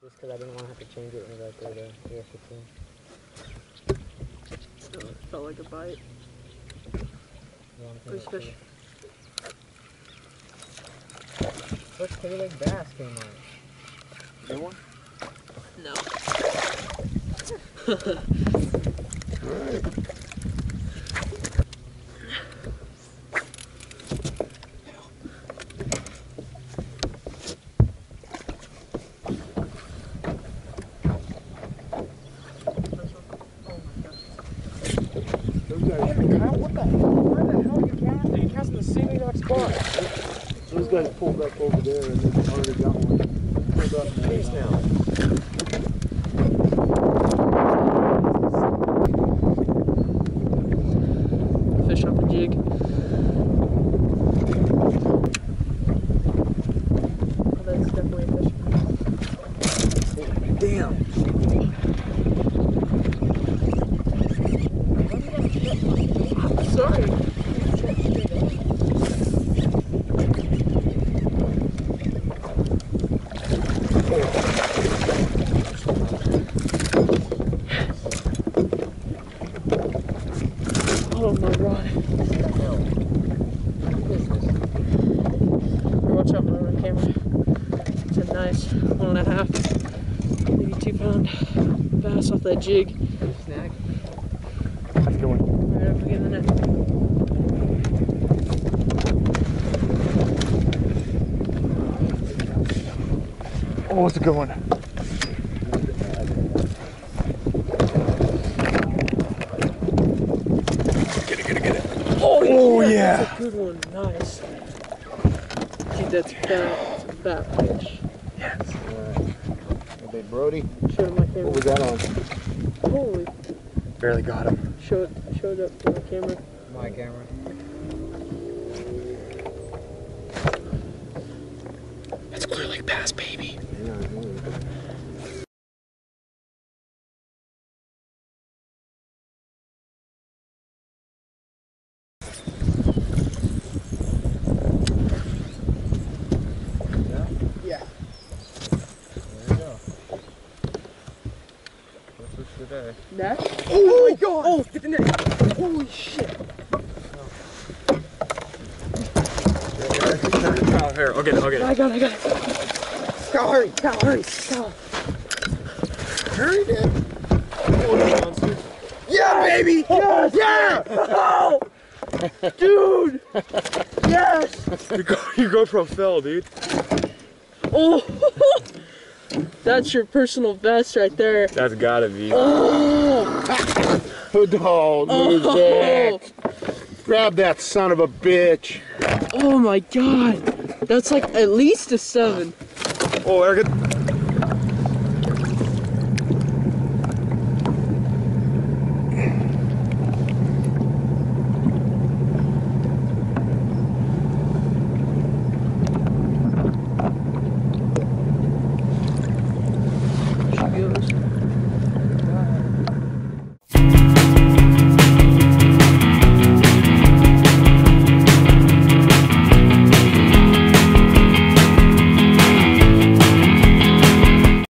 Just because I didn't want to have to change it when I got there to ASC. Oh, it felt like a bite. Yeah, Where's fish? Look, three-leg bass came on. Good one? No. What the hell? Where the hell are you casting? You're casting the same exact spot. Those guys pulled up over there and then already got one. Pulled up and Case now. Fish off a jig. Oh, that's definitely a fish. damn. Sorry. Oh my god. Watch out for the camera. It's a nice 1.5, maybe 2 pound bass off that jig. Snag. That's a good one. Right up against the net. Oh, it's a good one. Get it. Oh yeah. That's a good one. Nice. Dude, that's fat fish. Yes. Okay, Brody. Showed my camera. What was that on? Holy. Barely got him. Showed up to my camera. My camera. That's Clear Lake bass, baby. Yeah. There you go. That's what's today. That? Oh my god! Oh, get the net! Holy shit! Oh, here, I'll get it. I got it. Cal, hurry! Cal. Hurry, dude! Yeah, baby! Yes! Yeah! Oh! Dude! Yes! Your GoPro fell, dude. Oh! That's your personal best right there. That's gotta be. Oh! Oh, move that. Grab that son of a bitch. Oh my god! That's like at least a 7. Oh, Erica.